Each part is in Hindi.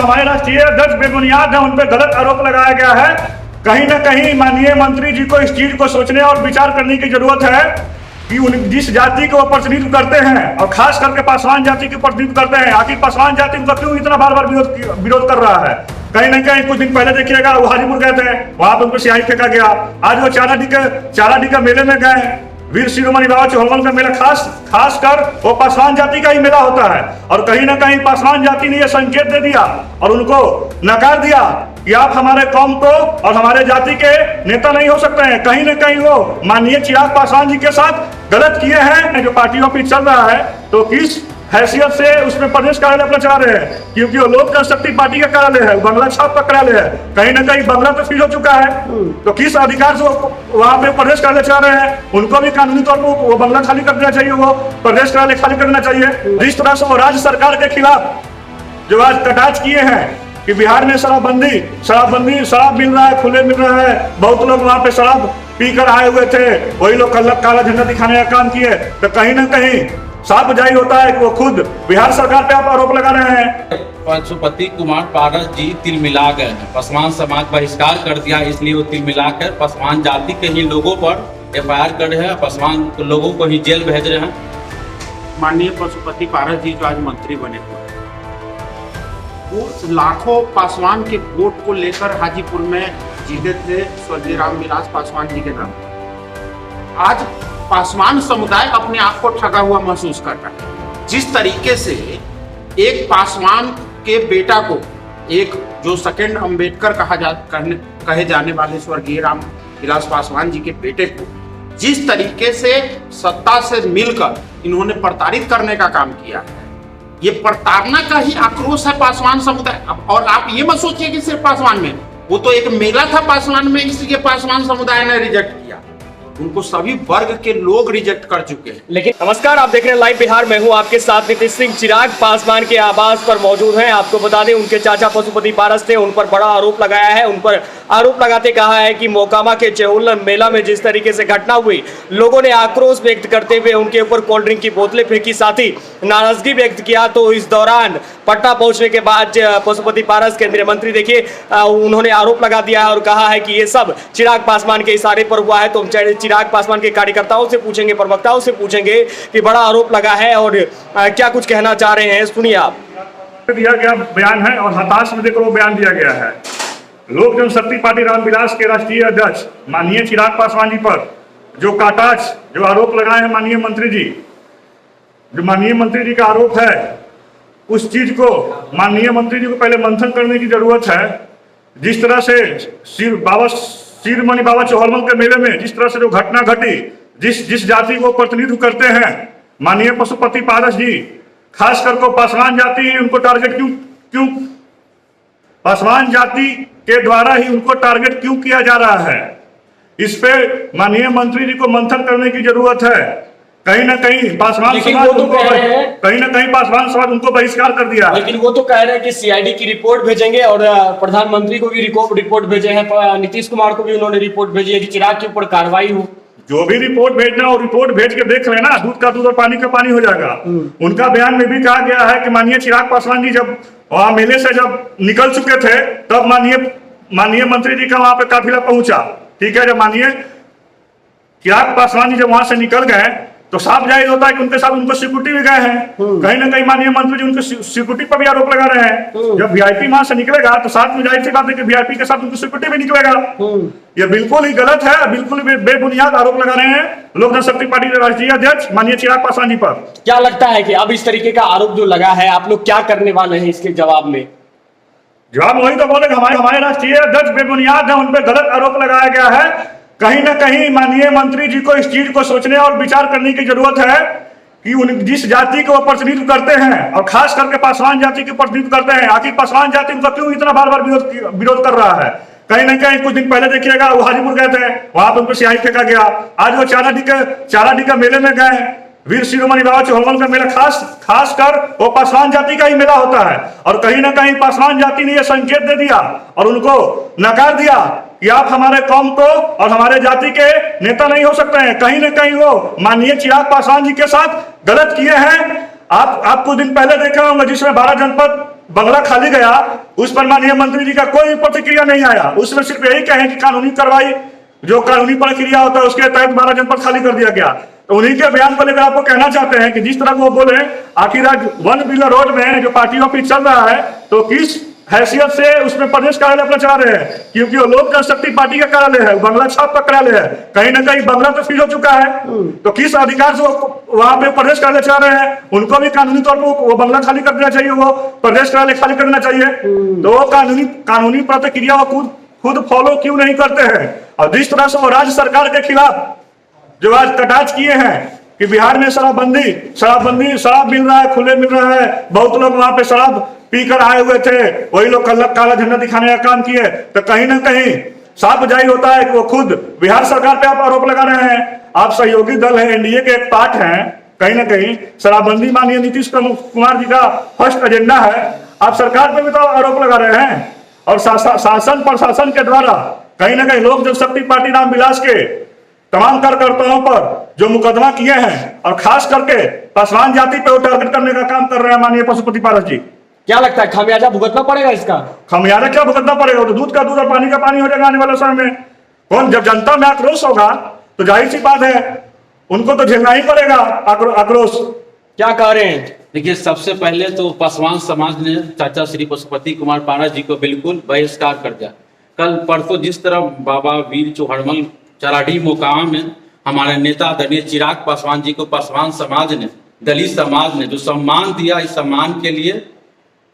हमारे राष्ट्रीय अध्यक्ष बेबुनियाद है, उन पर गलत आरोप लगाया गया है। कहीं ना कहीं माननीय मंत्री जी को इस चीज को सोचने और विचार करने की जरूरत है कि उन जिस जाति को वो प्रतिनिधित्व करते हैं और खास करके पासवान जाति की प्रतिनिधित्व करते हैं, आखिर पासवान जाति उनका क्यों इतना बार बार विरोध कर रहा है। कहीं ना कहीं कुछ दिन पहले देखिएगा वो हाजीपुर गए थे, वहां पर उनको स्याही फेंका गया। आज वो चाराडी का मेले में गए, वीर शिरोमणि बाबा चौहलवल का मेला खास कर वो पासवान जाति का ही मेला होता है। और कहीं ना कहीं पासवान जाति ने यह संकेत दे दिया और उनको नकार दिया कि आप हमारे कौम को और हमारे जाति के नेता नहीं हो सकते हैं। कहीं ना कहीं वो माननीय चिराग पासवान जी के साथ गलत किए हैं। जो पार्टी ऑफिस चल रहा है तो किस हैसियत से उसमें प्रदेश कार्यालय अपना चला रहे हैं, क्योंकि वो लोक जनशक्ति पार्टी का कार्यालय है, बंगला छाप का कार्यालय है। कहीं ना कहीं बंगला तो फ्रीज हो चुका है, तो किस अधिकार से वहां पे प्रदेश कार्यालय चला रहे हैं। उनको भी कानूनी तौर पर वो बंगला खाली कर देना चाहिए, वो प्रदेश कार्यालय खाली कर देना चाहिए। जिस तरह से वो राज्य सरकार के खिलाफ जो आज कटाक्ष किए हैं कि बिहार में शराब मिल रहा है, खुले मिल रहा है, बहुत लोग वहां पे शराब पीकर आए हुए थे, वही लोग काला झंडा दिखाने का काम किए, तो कहीं ना कहीं साफ जाहिर होता है कि वो खुद बिहार सरकार पे आप आरोप लगा रहे हैं। पशुपति कुमार पारस जी तिल मिला गए हैं, पासवान समाज बहिष्कार कर दिया, इसलिए वो तिल मिलाकर पासवान जाति के ही लोगों पर FIR कर रहे हैं, पासवान लोगों को ही जेल भेज रहे हैं। माननीय पशुपति पारस जी जो आज मंत्री बने हुए हैं, वो लाखों पासवान के वोट को लेकर हाजीपुर में जीते थे स्वर्गीय रामविलास पासवान जी के नाम। आज पासवान समुदाय अपने आप को ठगा हुआ महसूस कर रहा है। जिस तरीके से एक पासवान के बेटा को, एक जो सेकंड अम्बेडकर कहे जाने वाले स्वर्गीय रामविलास पासवान जी के बेटे को जिस तरीके से सत्ता से मिलकर इन्होंने प्रताड़ित करने का काम किया है, ये प्रताड़ना का ही आक्रोश है पासवान समुदाय। और आप ये मत सोचिए कि सिर्फ पासवान में, वो तो एक मेला था पासवान में, इसलिए पासवान समुदाय ने रिजेक्ट किया, उनको सभी वर्ग के लोग रिजेक्ट कर चुके हैं। लेकिन नमस्कार, आप देख रहे हैं लाइव बिहार, मैं हूं आपके साथ नीतीश सिंह। चिराग पासवान के आवास पर मौजूद हैं। आपको बता दें उनके चाचा पशुपति पारस थे, उन पर बड़ा आरोप लगाया है। उन पर आरोप लगाते कहा है कि मोकामा के चौहलवल मेला में जिस तरीके से घटना हुई, लोगों ने आक्रोश व्यक्त करते हुए उनके ऊपर कोल्ड ड्रिंक की बोतलें फेंकी, साथ ही नाराजगी व्यक्त किया। तो इस दौरान पटना पहुंचने के बाद पशुपति पारस केंद्रीय मंत्री देखिए उन्होंने आरोप लगा दिया है और कहा है कि ये सब चिराग पासवान के इशारे पर हुआ है। तो हम चिराग पासवान के कार्यकर्ताओं से पूछेंगे, प्रवक्ताओं से पूछेंगे कि बड़ा आरोप लगा है और क्या कुछ कहना चाह रहे हैं, सुनिए आप। दिया गया बयान है और हताश में देखकर वो बयान दिया गया है। लोक जनशक्ति पार्टी रामविलास के राष्ट्रीय अध्यक्ष माननीय चिराग पासवान जी पर जो कटाक्ष, जो आरोप लगाए हैं माननीय मंत्री जी का आरोप है, उस चीज को माननीय मंत्री जी को पहले मंथन करने की जरूरत है। जिस तरह से शिरोमणि बाबा चौहलवल के मेले में जिस तरह से जो घटना घटी, जिस जाति को प्रतिनिधित्व करते हैं माननीय पशुपति पारस जी, खास करके पासवान जाति, उनको टारगेट क्यों पासवान जाति के द्वारा ही उनको टारगेट क्यों किया जा रहा है, इस पे माननीय मंत्री जी को मंथन करने की जरूरत है। कहीं ना कहीं पासवान समाज उनको बहिष्कार कर दिया। लेकिन वो तो कह रहे हैं कि CID की रिपोर्ट भेजेंगे और प्रधानमंत्री को भी रिपोर्ट भेजे हैं, नीतीश कुमार को भी उन्होंने रिपोर्ट भेजी है कि चिराग के ऊपर कार्रवाई हो। जो भी रिपोर्ट भेजना हो, रिपोर्ट भेज के देख लेना, दूध का दूध और पानी का पानी हो जाएगा। उनका बयान में भी कहा गया है कि माननीय चिराग पासवान जी जब वहां मेले से जब निकल चुके थे तब माननीय मंत्री जी का वहां पे काफिला पहुंचा। ठीक है, जब माननीय चिराग पासवान जी जब वहां से निकल गए तो साफ जाहिर होता है कि उनके साथ उनको सिक्योरिटी भी गए हैं। कहीं ना कहीं माननीय मंत्री जी उनको सिक्योरिटी पर भी आरोप लगा रहे हैं। जब VIP वहां से निकलेगा तो साथ में जाहिर सी बात है कि VIP के साथ उनको सिक्योरिटी भी निकलेगा। ये बिल्कुल ही गलत है, बिल्कुल ही बेबुनियाद आरोप लगा रहे हैं लोक जनशक्ति पार्टी के राष्ट्रीय अध्यक्ष माननीय चिराग पासवान जी पर। क्या लगता है कि अब इस तरीके का आरोप जो लगा है, आप लोग क्या करने वाले हैं इसके जवाब में? जवाब वही तो बोले, हमारे राष्ट्रीय अध्यक्ष बेबुनियाद है, उन पर गलत आरोप लगाया गया है। कहीं ना कहीं माननीय मंत्री जी को इस चीज को सोचने और विचार करने की जरूरत है कि जिस जाति को वो प्रतिनिधित्व करते हैं और खास करके पासवान जाति की प्रतिनिधित्व करते हैं, आखिर पासवान जाति उनका क्यों इतना बार बार विरोध कर रहा है। कहीं ना कहीं कुछ दिन पहले देखिएगा वो हाजीपुर गए थे, वहां पर उनको स्याही फेंका गया। आज वो चाराडी का मेले में गए, वीर शिरोमणि बाबा चौहलवल का मेला खास कर वो पासवान जाति का ही मेला होता है। और कहीं ना कहीं पासवान जाति ने यह संकेत दे दिया और उनको नकार दिया कि आप हमारे कौम को और हमारे जाति के नेता नहीं हो सकते हैं। कहीं ना कहीं वो माननीय चिराग पासवान जी के साथ गलत किए हैं। आप कुछ दिन पहले देखे होंगे जिसमें बंगला खाली गया, उस पर माननीय मंत्री जी का कोई प्रतिक्रिया नहीं आया। उसमें सिर्फ यही कहें कि कानूनी कार्रवाई, जो कानूनी प्रक्रिया होता है उसके तहत 12 जनपद खाली कर दिया गया। तो उन्हीं के बयान को लेकर आपको कहना चाहते हैं कि जिस तरह वो बोले, आखिर आज वन बिला रोड में जो पार्टी ऑफिस चल रहा है, तो किस हैसियत से उसमें प्रदेश कार्यालय अपना चला रहे हैं? क्योंकि वो लोक जनशक्ति पार्टी का कार्यालय है, बंगला छाप का कार्यालय है, कहीं ना कहीं बंगला तो सील हो चुका है। तो किस अधिकार से वो वहां पे प्रदेश कार्यालय चला रहे हैं? उनको भी कानूनी तौर पर वो बंगला खाली कर देना चाहिए, वो प्रदेश कार्यालय खाली कर देना चाहिए। तो वो कानूनी प्रक्रिया वो खुद फॉलो क्यों नहीं करते हैं? और जिस तरह से वो राज्य सरकार के खिलाफ जो आज कटाक्ष किए हैं कि बिहार में शराब मिल रहा है, खुले मिल रहा है, बहुत लोग वहां पे शराब पीकर आए हुए थे, वही लोग काला झंडा दिखाने का काम किए, तो कहीं ना कहीं साफ जाहिर होता है कि वो खुद बिहार सरकार पे आप आरोप लगा रहे हैं। आप सहयोगी दल है, एनडीए के एक पार्ट हैं, कहीं ना कहीं शराबबंदी माननीय नीतीश कुमार जी का फर्स्ट एजेंडा है, आप सरकार पे भी तो आरोप लगा रहे हैं। और शासन प्रशासन के द्वारा कहीं ना कहीं लोक जनशक्ति पार्टी रामविलास के तमाम कार्यकर्ताओं पर जो मुकदमा किए हैं, और खास करके पासवान जाति पे वो टारगेट करने का काम कर रहे हैं माननीय पशुपति पारस जी। क्या लगता है खामियाजा भुगतना पड़ेगा इसका? खामियाजा क्या भुगतना पड़ेगा? तो दूध का दूध और पानी का पानी हो जाएगा आने वाले समय में। कौन, जब जनता में आक्रोश होगा तो जाहिर सी बात है उनको तो झेलना ही पड़ेगा आक्रोश। क्या कह रहे हैं? देखिए, सबसे पहले तो पासवान समाज ने चाचा श्री पशुपति कुमार पारस जी को बिल्कुल बहिष्कार कर दिया। कल परसों जिस तरह बाबा वीर चौहड़मल चराडी मोकामा में हमारे नेता आदरणीय चिराग पासवान जी को पासवान समाज ने, दलित समाज ने जो सम्मान दिया, इस सम्मान के लिए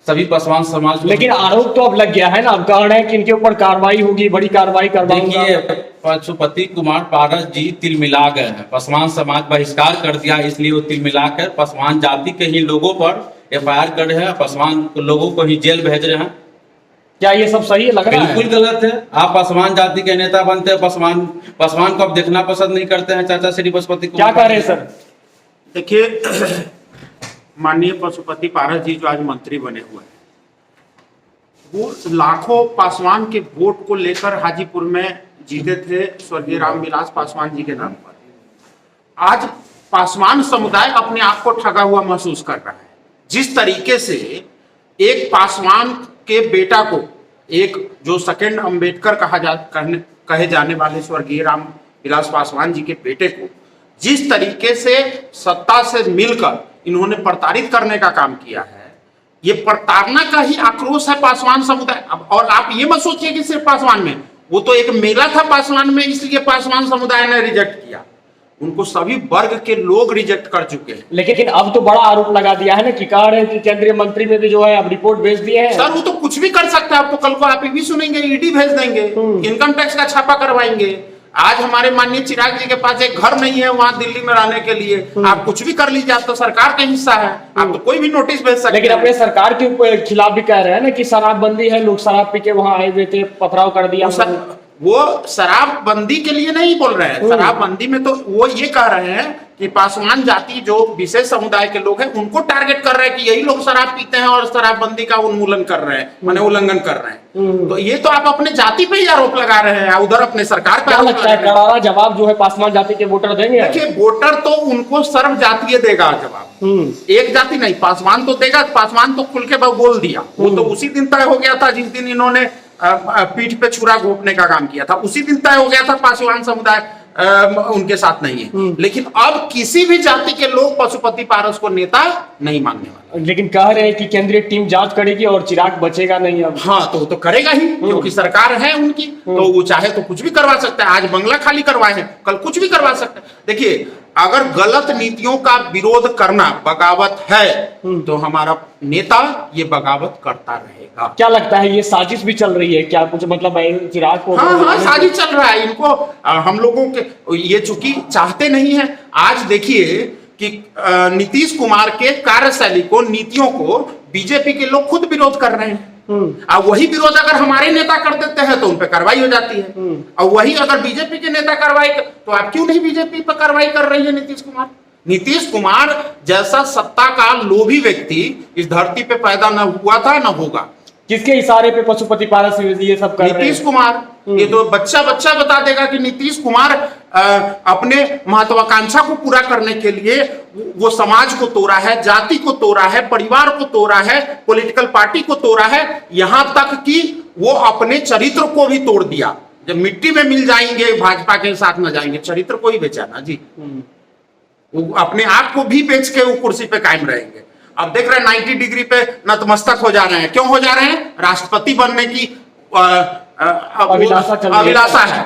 सभी पासवान समाज। लेकिन आरोप तो अब लग गया है ना, अब कह रहे हैं कि इनके ऊपर कार्रवाई होगी, बड़ी कार्रवाई करवाऊंगा। देखिए, पशुपति कुमार पारस जी तिलमिला गए हैं, पासवान समाज बहिष्कार कर दिया, इसलिए वो तिलमिला कर पासवान जाति के ही लोगों पर FIR कर रहे हैं, पासवान लोगों को ही जेल भेज रहे हैं। क्या ये सब सही लग रहा है? बिल्कुल गलत है। आप पासवान जाति के नेता बनते हैं, पासवान को आप देखना पसंद नहीं करते हैं चाचा श्री पशुपति कुमार। क्या कह रहे हैं सर? देखिए, माननीय पशुपति पारस जी जो आज मंत्री बने हुए हैं, वो लाखों पासवान के वोट को लेकर हाजीपुर में जीते थे स्वर्गीय रामविलास पासवान जी के नाम पर। आज पासवान समुदाय अपने आप को ठगा हुआ महसूस कर रहा है। जिस तरीके से एक पासवान के बेटा को, एक जो सेकंड अंबेडकर कहे जाने वाले स्वर्गीय रामविलास पासवान जी के बेटे को जिस तरीके से सत्ता से मिलकर इन्होंने प्रताड़ित करने का काम किया है, ये प्रताड़ना का ही आक्रोश है पासवान समुदाय। और आप ये मत सोचिए कि सिर्फ पासवान में, वो तो एक मेला था पासवान में, इसलिए पासवान समुदाय ने रिजेक्ट किया, उनको सभी वर्ग के लोग रिजेक्ट कर चुके हैं। लेकिन अब तो बड़ा आरोप लगा दिया है ना कि कह रहे हैं कि केंद्रीय मंत्री में भी जो है अब रिपोर्ट भेज दिए हैं। सर, वो तो कुछ भी कर सकता है, आपको कल को आप भी सुनेंगे ईडी भेज देंगे, इनकम टैक्स का छापा करवाएंगे। आज हमारे माननीय चिराग जी के पास एक घर नहीं है वहां दिल्ली में रहने के लिए, आप कुछ भी कर लीजिए, आप तो सरकार का हिस्सा है, आप तो कोई भी नोटिस भेज सकते हैं। लेकिन अपने सरकार के खिलाफ भी कह रहे हैं ना कि शराबबंदी है, लोग शराब पी के वहां आए हुए थे, पथराव कर दिया। वो शराबबंदी के लिए नहीं बोल रहे हैं, शराबबंदी में तो वो ये कह रहे हैं कि पासवान जाति जो विशेष समुदाय के लोग हैं उनको टारगेट कर रहे हैं कि यही लोग शराब पीते हैं और शराबबंदी का उन्मूलन कर रहे हैं, माने उल्लंघन कर रहे हैं। तो ये तो आप अपने जाति पे ही आरोप लगा रहे हैं, उधर अपने सरकार पे। क्या लगता है करारा जवाब जो है पासवान जाति के वोटर देंगे? देखिए, वोटर तो उनको सर्व जातीय देगा जवाब, एक जाति नहीं। पासवान तो देगा, पासवान तो खुल के बोल दिया, वो तो उसी दिन तय हो गया था जिस दिन इन्होंने पीठ पे छुरा घोंपने का काम किया था, उसी दिन तय हो गया था पासवान समुदाय उनके साथ नहीं है। लेकिन अब किसी भी जाति के लोग पशुपति पारस को नेता नहीं मानने वाले। लेकिन कह रहे हैं कि केंद्रीय टीम जांच करेगी और चिराग बचेगा नहीं अब। हाँ, तो करेगा ही, क्योंकि सरकार है उनकी, तो वो चाहे तो कुछ भी करवा सकता है। आज बंगला खाली करवाए हैं, कल कुछ भी करवा सकता है। देखिए, अगर गलत नीतियों का विरोध करना बगावत है तो हमारा नेता ये बगावत करता रहेगा। क्या लगता है ये साजिश भी चल रही है क्या कुछ, मतलब चिराग को? हाँ, साजिश चल रहा है इनको। हम लोगों के ये चूंकि चाहते नहीं है। आज देखिए कि नीतीश कुमार के कार्यशैली को, नीतियों को बीजेपी के लोग खुद विरोध कर रहे हैं। अब वही विरोध अगर हमारे नेता कर देते हैं तो उन पे कार्रवाई हो जाती है, और वही अगर बीजेपी के नेता कार्रवाई तो आप क्यों नहीं बीजेपी पर कार्रवाई कर रही है नीतीश कुमार? नीतीश कुमार जैसा सत्ता का लोभी व्यक्ति इस धरती पे पैदा न हुआ था न होगा। किसके इशारे पे पशुपति पारस ये सब कर रहे नीतीश हैं? कुमार, ये तो बच्चा बता देगा कि नीतीश कुमार अपने महत्वाकांक्षा को पूरा करने के लिए वो समाज को तोड़ा है, जाति को तोड़ा है, परिवार को तोड़ा है, पॉलिटिकल पार्टी को तोड़ा है, यहां तक कि वो अपने चरित्र को भी तोड़ दिया। जब मिट्टी में मिल जाएंगे, भाजपा के साथ न जाएंगे, चरित्र को ही बेचा ना जी। वो अपने आप को भी बेच के वो कुर्सी पे कायम रहेंगे। अब देख रहे हैं 90 डिग्री पे नतमस्तक हो जा रहे हैं। क्यों हो जा रहे हैं? राष्ट्रपति बनने की अभिलाषा है।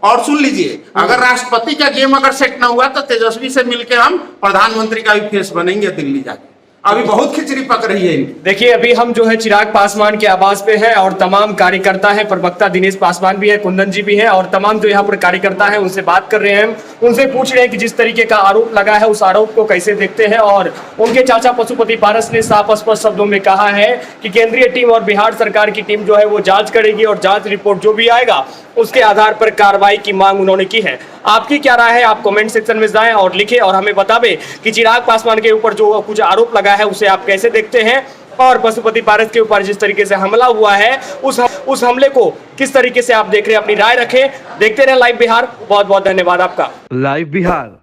और सुन लीजिए, अगर राष्ट्रपति का गेम अगर सेट ना हुआ तो तेजस्वी से मिलके हम प्रधानमंत्री का भी फेस बनेंगे दिल्ली जाके। अभी बहुत खिचड़ी पक रही है इनकी। देखिए, अभी हम जो है चिराग पासवान के आवास पे हैं और तमाम कार्यकर्ता हैं, प्रवक्ता दिनेश पासवान भी है, कुंदन जी भी है और तमाम जो यहाँ पर कार्यकर्ता है उनसे बात कर रहे हैं। उनसे पूछ रहे हैं कि जिस तरीके का आरोप लगा है उस आरोप को कैसे देखते हैं। और उनके चाचा पशुपति पारस ने साफ स्पष्ट शब्दों में कहा है कि केंद्रीय टीम और बिहार सरकार की टीम जो है वो जांच करेगी और जांच रिपोर्ट जो भी आएगा उसके आधार पर कार्रवाई की मांग उन्होंने की है। आपकी क्या राय है? आप कमेंट सेक्शन में जाएं और लिखें और हमें बतावें कि चिराग पासवान के ऊपर जो कुछ आरोप लगा है उसे आप कैसे देखते हैं और पशुपति पारस के ऊपर जिस तरीके से हमला हुआ है उस हमले को किस तरीके से आप देख रहे हैं। अपनी राय रखें। देखते रहे लाइव बिहार। बहुत बहुत धन्यवाद आपका। लाइव बिहार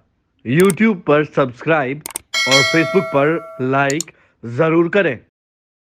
यूट्यूब पर सब्सक्राइब और फेसबुक पर लाइक जरूर करें।